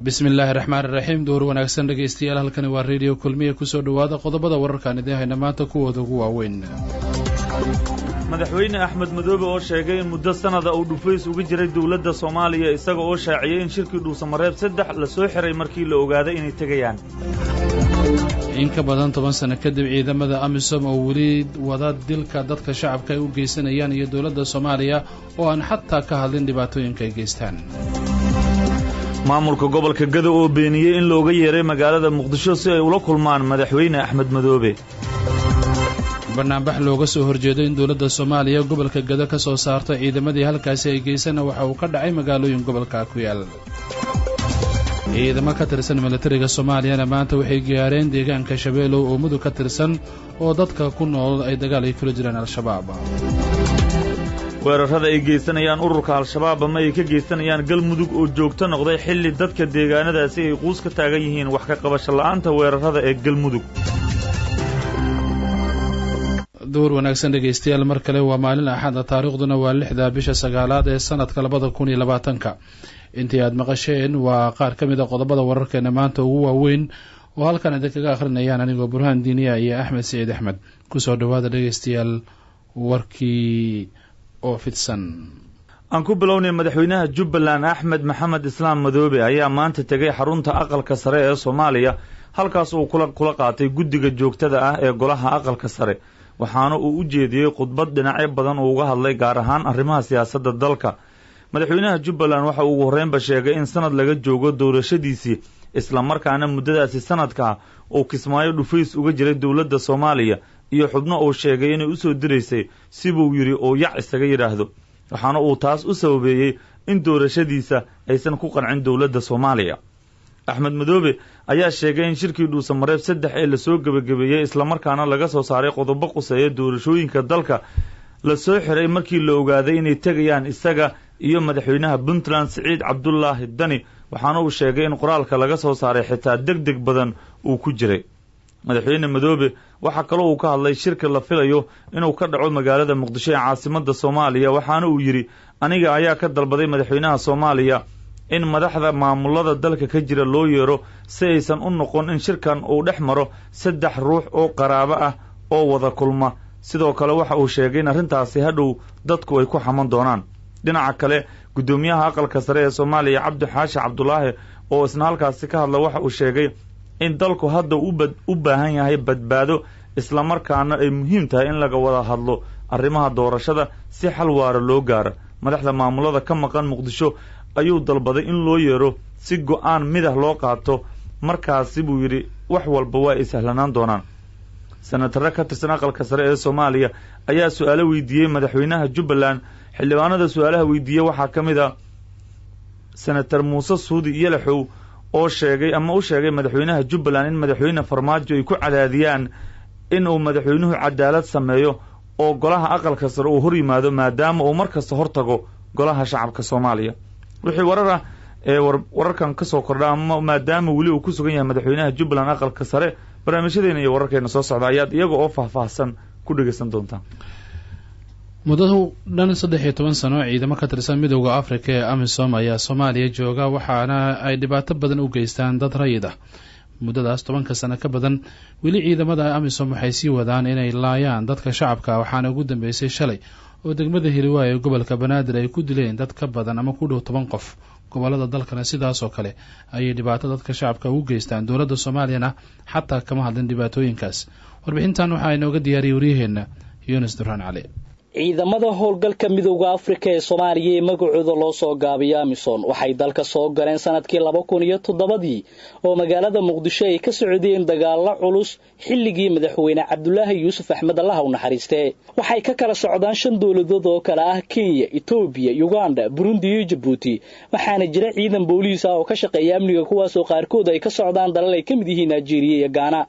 bismillaahi raxmaani raxiim door wanaagsan dhegaystayaal halkani waa radio kulmiye kusoo dhawaada qodobada wararkaan idiin hayna maanta kuwooda ugu waaweyn. madaxweyne axmed madoobe oo sheegay in muddo sanada uu dhufays uga jiray dawladda Soomaaliya isaga oo shaaciyay in shirkii Dhuusamareeb 3 la soo xiray markii la ogaaday inay tagayaan. in ka badan 10 sano kadib ciidamada AMISOM oo weli wada dilka dadka shacabka ay u geysanayaan iyo dawladda Soomaaliya oo aan xataa ka hadlin dhibaatooyinka ay geystaan. maamulka gobolka Gado oo beeniyay in looga yeeray magaalada Muqdisho si ay ula kulmaan madaxweyne Axmed Madoobe. barnaamij looga soo horjeedo in dawladda Soomaaliya gobolka Gado ka soo saarto ciidamadii halkaasi ay geysana waxa uu ka dhacay magaalooyin gobolka ku yaal. ciidamo ka tirsan militariga Soomaaliya maanta waxay gaareen deegaanka Shabeelow oo mudug ka tirsan oo dadka ku nool ay dagaal ay kula jiraan Al-Shabaab. weerarada ay geysanayaan ururka Al-Shabaab ama ay ka geysanayaan galmudug oo joogto noqday xilli dadka deegaanadaasi ay quus ka taagan yihiin wax ka qabasho la'aanta weerarada ee galmudug. door wanaagsan dhegaystayaal mar kale waa maalin Axad taariikhduna waa 6 bisha 9 ee sanadka 2020 intii aad maqasheen waa qaar ka mid ah qodobada wararkeena maanta ugu waaweyn oo halkan idinkaga akhrinayaan anigoo Burhaan Diiniya iyo Axmed Saciid Axmed ku soo dhawaada dhegaystayaal warkii oo fidsan. aan ku bilownay madaxweynaha Jubbaland Axmed Maxamed Islaam Madoobe ayaa maanta tagay xarunta aqalka sare ee Soomaaliya halkaas uu kula qaatay guddiga joogtada ah ee golaha aqalka sare waxaana uu u jeediyay khudbad dhinacyo badan oo uga hadlay gaar ahaan arrimaha siyaasadda dalka. madaxweynaha Jubbaland waxa uu horreynba sheegay in sanad laga joogo doorashadiisii isla markaana muddadaasi sanadka uu Kismaayo dhufays uga jiray dawladda Soomaaliya iyo xubno uu sheegay inay u soo direysay sibuu yiri oo yac isaga yiraahdo waxaana uu taas u sababeeyay in doorashadiisa aysan ku qancin dawladda Soomaaliya. Axmed Madoobe ayaa sheegay in shirkii Dhuusamareeb 3 ee la soo gabagabeeyay isla markaana laga soo saaray qodobo quseeya doorashooyinka dalka la soo xiray markii la ogaaday inay tagayaan isaga iyo madaxweynaha Puntland Siciid Cabdullaahi Dani waxaana uu sheegay in qoraalka laga soo saaray xitaa degdeg badan uu ku jiray. madaxweyne Madoobe waxa kale uu ka hadlay shirka la filayo inuu ka dhaco magaalada Muqdisho ee caasimadda Soomaaliya waxaana uu yiri aniga ayaa ka dalbaday madaxweynaha Soomaaliya in madaxda maamulada dalka ka jira loo yeero si aysan u noqon in shirkan uu dhex maro 3 ruux oo qaraabo ah oo wada kulma. sidoo kale waxa uu sheegay in arrintaasi hadhow dadku ay ku xaman doonaan. dhinaca kale gudoomiyaha aqalka sare ee Soomaaliya Cabdi Xaashi Cabdullaahi oo isna halkaasi ka hadla waxa uu sheegay in dalku hadda u baahan yahay badbaado isla markaana ay muhiim tahay in laga wada hadlo arrimaha doorashada si xal waara loo gaaro. madaxda maamulada ka maqan Muqdisho ayuu dalbaday in loo yeero si go'aan midah loo qaato markaasi buu yiri wax walba waa ay sahlanaan doonaan. senatarka ka tirsan aqalka sare ee Soomaaliya ayaa su'aalo weydiiyay madaxweynaha Jubbaland. xildhibaanada su'aalaha weydiiyay waxaa ka mid ah senator Muuse Suudi Yalaxow oo sheegay madaxweynaha Jubbaland in madaxweyne Farmaajo ay ku cadaadiyaan in uu madaxweynuhu cadaalad sameeyo oo golaha aqalka sare uu hor yimaado maadaama uu markasta hortago golaha shacabka Soomaaliya. wixii wararkan ka soo kordha maadaama weli uu ku sugan yahay madaxweynaha Jubbaland aqalka sare barnaamijyadeena iyo wararkeena soo socda ayaad iyaga oo faahfaahsan ku dhageysan doontaan. muddada dhan 13 sano ciidamo ka tirsan midowga Afrika ee AMISOM ayaa Soomaaliya jooga waxaana ay dhibaato badan u geystaan dad rayid ah. muddadaas 10 sano ka badan weli ciidamada AMISOM waxay sii wadaan inay laayaan dadka shacabka waxaana ugu dambeysay shalay oo degmada Hiirwaa ee gobolka Banaadir ay ku dileen dad ka badan ama ku dhow 10 qof. gobolada dalkana sidaas oo kale ayay dhibaato dadka shacabka u geystaan. dawladda Soomaaliyana xataa kama hadlin dhibaatooyinkaas. warbixintan waxa ay nooga diyaariyay wariyaheena Yunus Duraan Cali. ciidamada howlgalka midowga Afrika ee Soomaaliya ee magacooda loo soo gaabiyo AMISOM waxay dalka soo galeen sanadkii 2007 oo magaalada Muqdisho ay ka socdeen dagaalo culus xilligii madaxweyne Cabdullaahi Yuusuf Axmed Allah u naxariistay. waxay ka kala socdaan 5 dawladood oo kala ah Kenya, Ethiopia, Uganda, Burundi iyo Djibouti. waxaana jira ciidan booliis ah oo ka shaqeeya amniga kuwaas oo qaarkood ay ka socdaan dalal ay kamid yihiin Nigeria iyo Ghana.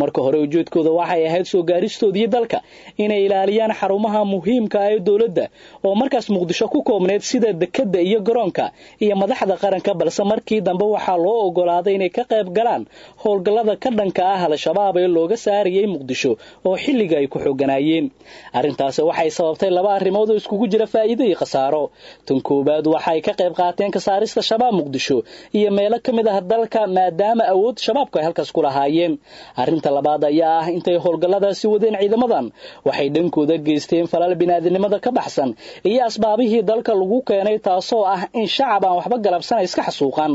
marka hore ujeedkooda waxay ahayd soo gaaristoodii dalka inay ilaaliyaan xarumaha muhiimka ah ee dawladda oo markaas Muqdisho ku koobneed sida dekada iyo garoonka iyo madaxda qaranka balse markii dambe waxaa loo ogolaaday inay ka qayb galaan howlgallada ka dhanka ah al-shabaab ee looga saariyay Muqdisho oo xilliga ay ku xooganaayeen arintaas waxay sababtay laba arrimood oo iskugu jira faa'iido iyo khasaaro tan koobaad waxay ka qayb qaateen ka saarista shabaab Muqdisho iyo meelo kamid ah dalka maadaama awood shabaabku ay halkaas ku lahaayeen arinta labaad ayaa ah intay howlgalladaasi wadeen ciidamadan waxay dhankooda geysteen falal bini'aadanimada ka baxsan iyo asbaabihii dalka lagu keenay taasoo ah in shacab aan waxba galabsan iska xasuuqan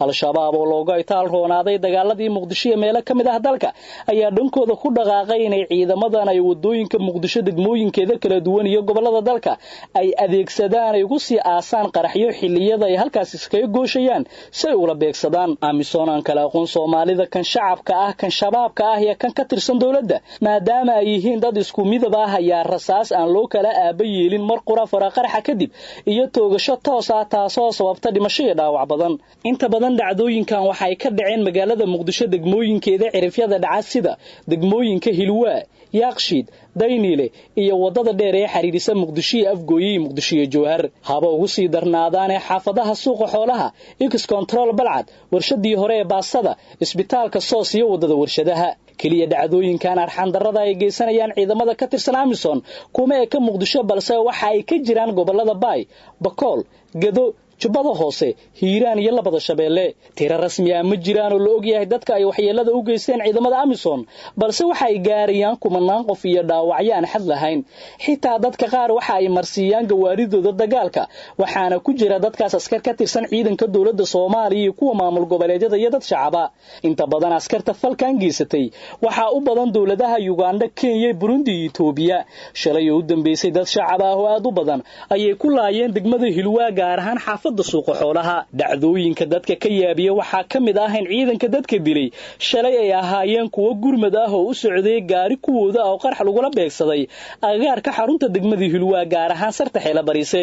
al-shabaab oo looga itaal roonaaday dagaaladii Muqdisho ee meelo kamid ah dalka ayaa dhankooda ku dhaqaaqay inay ciidamadan ay wadooyinka Muqdisho degmooyinkeeda kala duwan iyo gobolada dalka ay adeegsadaan ay ugu sii aasaan qaraxyo xilliyada ay halkaas iskaga gooshayaan si ay ula beegsadaan amisoon aan kala aqoon Soomaalida kan shacabka ah kan shabaabka ah iyo kan ka tirsan dawladda maadaama ay yihiin dad isku midab ah ayaa rasaas aan loo kala aaba yeelin mar qura qarxa kadib iyo toogasho toos ah taasoo sababta dhimasho iyo dhaawac badan inta badan dhacdooyinkan waxay ka dhaceen magaalada Muqdisho degmooyinkeeda cirifyada dhaca sida degmooyinka Hilwaa Yaaqshiid Daynile iyo wadada dheer ee xiriirisa Muqdisho iyo Afgooye Muqdisho iyo Jowhar haba ugu sii darnaadaan xaafadaha suuqa xoolaha X control balcad warshadii hore ee baasada isbitaalka Soos iyo wadada warshadaha kaliya dhacdooyinkan arxan darrada ay geysanayaan ciidamada ka tirsan Amisom kuma ee ka Muqdisho balse waxa ay ka jiraan gobolada Baay Bakool Gado Jubbada Hoose Hiiraan iyo labada Shabeelle tiro rasmi ah ma jiraan oo la og yahay dadka ay waxyeelada u geysteen ciidamada Amisom balse waxa ay gaarayaan kumanaan qof iyo dhaawacyo aan xad lahayn xitaa dadka qaar waxa ay marsiiyaan gawaaridooda dagaalka waxaana ku jira dadkaas askar ka tirsan ciidanka dawladda Soomaaliya iyo kuwa maamul goboleedyada iyo dad shacab ah inta badan askarta falkan geysatay waxa u badan dawladaha Uganda Kenya Burundi iyo Itoobiya shalay u dambeysay dad shacab ah oo aad u badan ayay ku laayeen degmada Hilwaa gaar ahaan suuqa xoolaha dhacdooyinka dadka ka yaabiya waxa kamid ah in ciidanka dadka dilay shalay ay ahaayeen kuwa gurmad ah oo u socday gaari kuwooda oo qarx lagu la beegsaday agaarka xarunta degmada Hilwaa gaar ahaan sarta xeela barise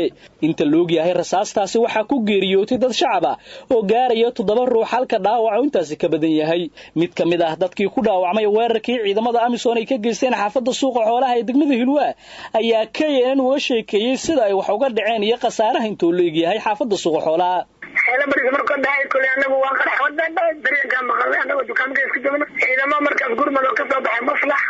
inta loo yahay rasaastaasi waxa ku geeriyootay dad shacab ah oo gaaraya 7 ruux halka dhaawac intaasi ka badan yahay mid kamid ah dadkii ku dhaawacmay weerarkii ciidamada Amisom ay ka geysteen xaafadda suuqa xoolaha ee degmada Hilwaa ayaa ka yeelan uga sheekeeyay sida ay wax uga dhaceen iyo khasaaraha intuu leeyahay xaafadda suuqa xoolaha xeela baris marka dhaay kulay anagu waan qarax wadada dareenka maqalay anagu dukaanka isku joogno ciidamada markaas gurmad oo ka soo baxay maslax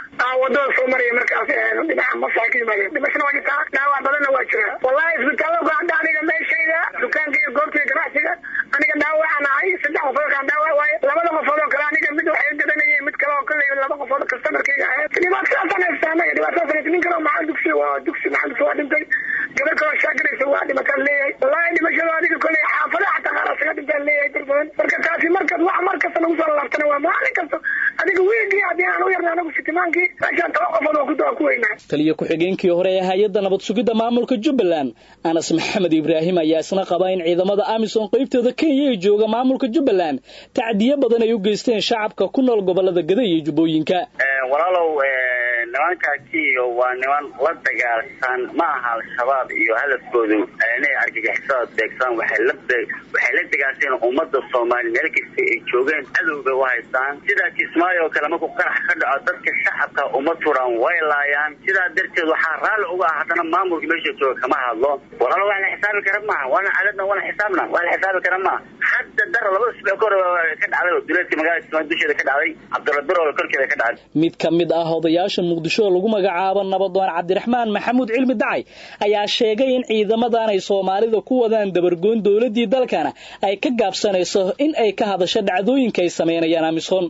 wadada soo maraya markaas dhinaca maslax ka yimaada dhimashana waa jirtaa dhaawac badanna waa jira wallahi isbitaalka hadda aniga meeshayda dukaanka iyo goobta ganacsiga aniga dhaawacana ay 3 qof oo dhaawac waay labada qof oo kale aniga mid waxay gadanayay mid kale oo kale laba qof oo customerkayga ah dhibaatada nin kale ma dugsi waa dhintay gabar kale shaqadaysa waa dhimatay leeyahay wallahi dhimashada adiga kale xaafada xataa qarasga dhintay leeyahay darban marka taasi markaad wax markaas lagu soo laabtana waa maalin kasta adiga weeyii hadii aan u yarnaa anagu sitimaankii meeshaan qof oo ku weynaa taliye ku-xigeenkii hore ee hay'adda nabad sugidda maamulka Jubbaland Anas Maxamed Ibraahim ayaa isna qaba in ciidamada Amisom qaybtooda Kenya ay jooga maamulka Jubbaland tacdiyo badan ay u geysteen shacabka ku nool gobolada Gaday iyo Jubbooyinka walaalow nimankaasi waa niman la dagaalsan ma aha al-shabaab iyo halafkoodu inay argagixisada beegsan waxay la dagaalsan ummadda Soomaaliyeed meel kasta ay joogeen cadowga u haystaan sida Kismaayo kale markuu qarax ka dhaco dadka shacabka uma turan way laayaan sida darteed waxa raal uga hadana maamulka meesha jooga kama hadlo walaalo wax la xisaabi kara ma wana cadadna wana xisaabna wax la xisaabi kara ma hadda dar laba isbuuc ka dhacday duleedka magaalada Kismaayo dusheeda ka dhacday Cabdirabbir oo korkeeda ka dhacday mid kamid ah odayaasha Muqdisho lagu magacaabo Nabadoon Cabdiraxmaan Maxamuud Cilmi Dacay ayaa sheegay in ciidamadan ay Soomaalida ku wadaan dabargoon dawladii dalkana ay ka gaabsanayso in ay ka hadasho dhacdooyinka ay sameeyaan Amisom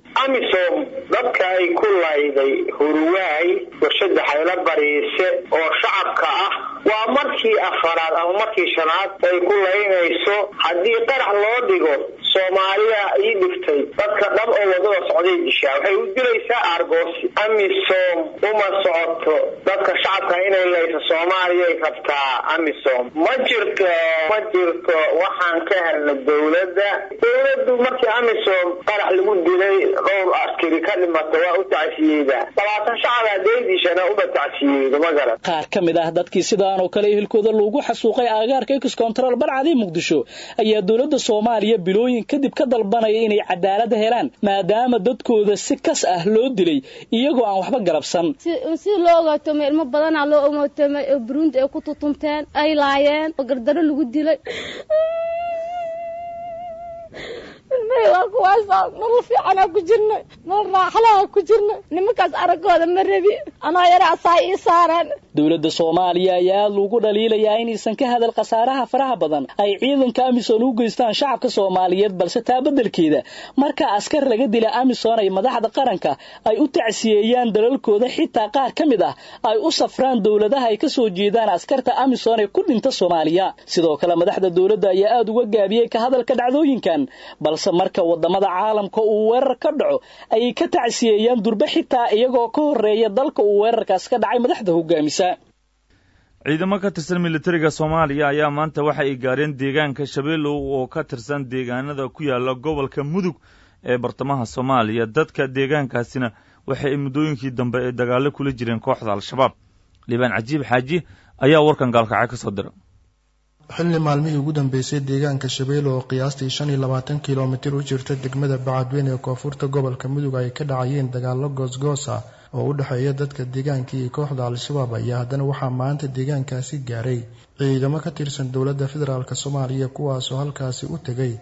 dadka ay ku laayday Hurwaay warshada xeela barise oo shacabka ah waa markii afaraad ama markii shanaad ay ku laynayso hadii qarax loo dhigo Soomaaliya ay dhigtay dadka dhab oo wadada socday dishaa waxay u dilaysaa argoosi Amisom uma socoto dadka shacabka inay layso Soomaaliya ay qabtaa Amisom ma jirto waxaan ka helnay dawladdu markii Amisom qarax lagu dilay dhowr askari ka dhimatay waa u tacsiyada 20 shacab deedishana u tacsiyada ma garan qaar kamid ah dadkii sida sidaan oo kale ehelkooda loogu xasuuqay aagaarka ex control barcadii Muqdisho ayaa dawladda Soomaaliya bilooyin kadib ka dalbanaya inay cadaalad helaan maadaama dadkooda si kas ah loo dilay iyagoo aan waxba galabsan si loo ogaato ilmo badan loo ogaato Burundi ay ku tutumteen ay laayeen gardaro lagu dilay نروح في أنا كجرنا نروح حلاها كجرنا نمكاس أركوده مربي أنا يرى صاي صارن dawladda Soomaaliya ayaa lagu dhaliilayaa inaysan ka hadal qasaaraha faraha badan ay ciidanka Amisom u geystaan shacabka Soomaaliyeed balse taa beddelkeeda marka askar laga dila Amisom ay madaxda qaranka ay u tacsiyeeyaan dalalkooda xitaa qaar kamid ah ay u safraan dawladaha ay ka soo jeedaan askarta Amisom ee ku dhinta Soomaaliya sidoo kale madaxda dawladda ayaa aad uga gaabiyay ka hadalka dhacdooyinkan balse marka wadamada caalamka uu weerar ka dhaco ay ka tacsiyeeyaan durba xitaa iyagoo ka horeeya dalka uu weerarkaas ka dhacay madaxda hogaamisa ciidamo ka tirsan militariga Soomaaliya ayaa maanta waxa ay gaareen deegaanka Shabeelow oo ka tirsan deegaanada ku yaala gobolka Mudug ee bartamaha Soomaaliya dadka deegaankaasina waxa ay muddooyinkii dambe ee dagaalo kula jireen kooxda Al-Shabaab Liban Cajiib Xaaji ayaa warkan gaalkacay ka soo diray xilli maalmihii ugu dambeysay deegaanka Shabeelow oo qiyaastii 25 kiiloomitir u jirta degmada Bacadweyne ee koonfurta gobolka Mudug ay ka dhacayeen dagaalo goosgoos ah oo u dhaxeeya dadka deegaanka iyo kooxda Al-Shabaab ayaa haddana waxaa maanta deegaankaasi gaaray ciidamo ka tirsan dowladda federaalka Soomaaliya kuwaas oo halkaasi u tagay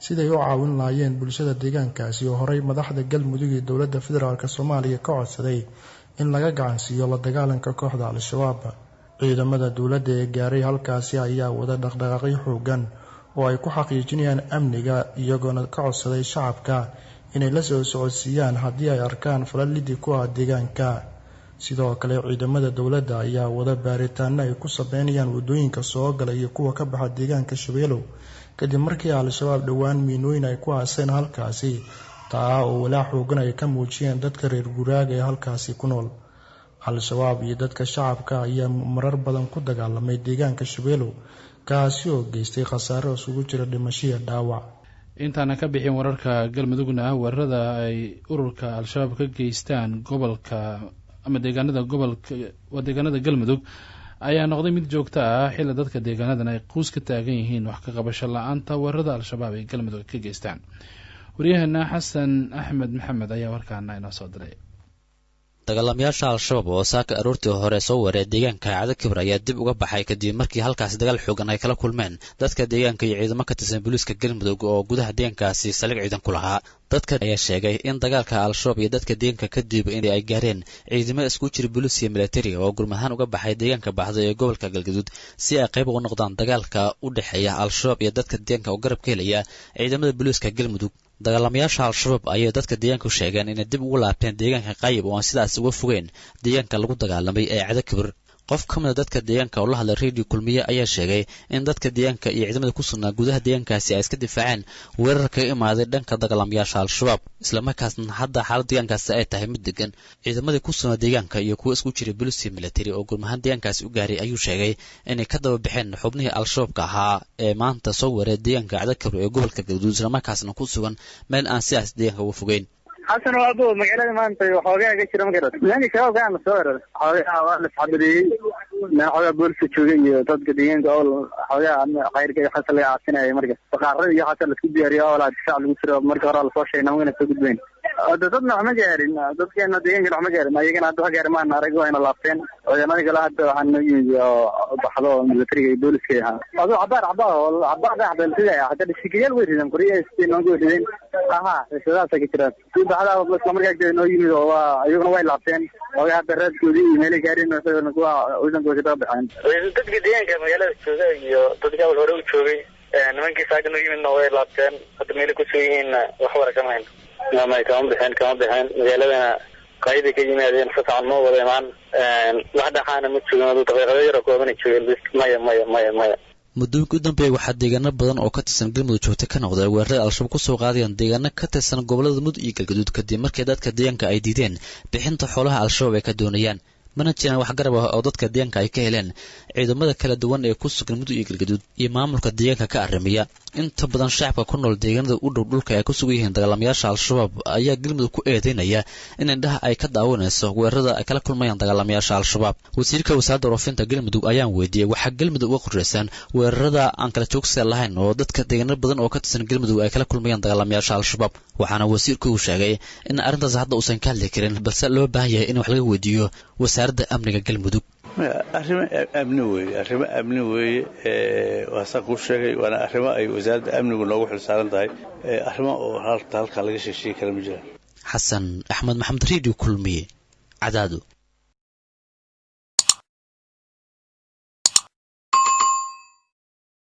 siday u caawin lahaayeen bulshada deegaankaasi oo horay madaxda galmudug iyo dowladda federaalka Soomaaliya ka codsaday in laga gacan siiyo la dagaalanka kooxda Al-Shabaab ciidamada dawladda ee gaaray halkaasi ayaa wada dhaqdhaqaaqyo xoogan oo ay ku xaqiijinayaan amniga iyagoona ka codsaday shacabka inay la soo socodsiiyaan haddii ay arkaan falal lidi ku ah deegaanka sidoo kale ciidamada dawladda ayaa wada baaritaano ay ku sameynayaan wadooyinka soo gala iyo kuwa ka baxa deegaanka Shabeelow kadib markii Al-Shabaab dhawaan miinooyin ay ku aaseen halkaasi taa oo walaac xoogan ay ka muujiyeen dadka reer guraaga ee halkaasi ku nool Al-Shabaab iyo dadka shacabka ayaa marar badan ku dagaalamay deegaanka Shabeelow kaasi oo geystay khasaare isugu jira dhimasho iyo dhaawac intaana ka bixin wararka galmudugna weerarada ay ururka Al-Shabaab ka geystaan gobolka ama deegaanada galmudug ayaa noqday mid joogto ah xilli dadka deegaanadan ay qoys ka taagan yihiin wax ka qabasho la'aanta weerarada Al-Shabaab ay galmudug ka geystaan wariyahana Xasan Axmed Maxamed ayaa warkaana inoo soo diray dagaalamayaasha Al-Shabaab oo saaka aroortii hore soo wareey deegaanka Caado Kibir ayaa dib uga baxay kadib markii halkaas dagaal xoogan ay kala kulmeen dadka deegaanka iyo ciidamo ka tirsan booliiska galmudug oo gudaha deegaankaasi saldhig ciidan ku lahaa dadka ayaa sheegay in dagaalka Al-Shabaab iyo dadka deegaanka kadib in ay gaareen ciidamo isku jira booliis iyo military oo gurmahaan uga baxay deegaanka baxday ee gobolka Galgaduud si ay qayb uga noqdaan dagaalka u dhaxeeya Al-Shabaab iyo dadka deegaanka oo garab ka helaya ciidamada booliiska galmudug dagaalamayaasha Al-Shabaab ayaa dadka deegaanka sheegeen in dib ugu laabteen deegaanka Qayb oo aan sidaas uga fogeen deegaanka lagu dagaalamay ee Caado Kibir qof ka mid ah dadka deegaanka oo la hadlay radio kulmiye ayaa sheegay in dadka deegaanka iyo ciidamada ku sugnaa gudaha deegaankaasi ay iska difaaceen weerar ka imaaday dhanka dagaalamayaasha Al-Shabaab isla markaasna hadda xaaladda deegaankaasi ay tahay mid degan ciidamadii ku sugnaa deegaanka iyo kuwa isku jira booliis iyo military oo gurmahaan deegaankaasi u gaaray ayuu sheegay inay ka daba baxeen xubnihii Al-Shabaabka ahaa ee maanta soo wareey deegaanka Caado Kibir ee gobolka Galgaduud isla markaasna ku sugan meel aan sidaas deegaanka uga fogeyn حسن وابو مقالة ما أنت وحوجها كشرة مقالة يعني شباب كان مصور حوجها ولا حبدي ما حوجها بول في شوية تذكر دين قال حوجها غير كذا حصل لي عشان أي مركز فقرر يا حصل لك ريال ولا تشعل المسرة مركز على الفوش هنا وين تسوق بين ضدنا ما جارين ضد كنا دين كنا ما جارين ما يجينا ضد جارين ما نارجو هنا لابتين ويا ما يقول هذا هنجي بحلو ملتري يدول فيها هذا عبار ده عبد الفيا حتى الشكل ويريدهم كوريا استين نقولين إيش هذا سكترات هذا بس مركز إنه يجي هو أيوة وين لابتين ويا درس كذي ملك جارين مثلا نقول وزن كذي طبعا ضد كدين كم يلا شوية ضد كده الهروب شوي نمكن ساكن نجي من نوير لابتين حتى ملك شويين وحوار كمان ما كمان بحين مجالنا قايد كذي نادين فتح النور وذمان واحد حانا متشوين ودو تغير كومن تشوين بس ما muddooyinka u dambeeyay waxaa deegaano badan oo ka tirsan galmudug joogta ka noqday weerarada Al-Shabaab ku soo qaadayaan deegaano ka tirsan gobolada Mudug iyo Galgaduud kadib markii dadka deegaanka ay diideen bixinta xoolaha Al-Shabaab ay ka doonayaan mana jiraan wax garab ah oo dadka deegaanka ay ka heleen ciidamada kala duwan ee ku sugan mudug iyo galgaduud iyo maamulka deegaanka ka arrimiya inta badan shacabka ku nool deegaanada u dhow dhulka ay ku sugan yihiin dagaalamayaasha al-shabaab ayaa galmudug ku eedeynaya in indhaha ay ka daawanayso weerarada ay kala kulmayaan dagaalamayaasha al-shabaab wasiirka wasaaradda warfaafinta galmudug ayaan weydiiyey waxaa galmudug uga qorshaysan weerarada aan kala joogsiga lahayn oo dadka deegaano badan oo ka tirsan galmudug ay kala kulmayaan dagaalamayaasha al-shabaab waxaana wasiirku uu sheegay in arrintaas hadda uusan ka hadli karin balse loo baahan yahay in wax laga weydiiyo wasaaradda amniga galmudug arrimo amni weeye waa saa kuu sheegay waana arrimo ay wasaaradda amnigu noogu xilsaaran tahay arrimo oo halkaa laga sheegsheegi kara ma jiraan xasan axmed maxamed radio kulmiye cadaado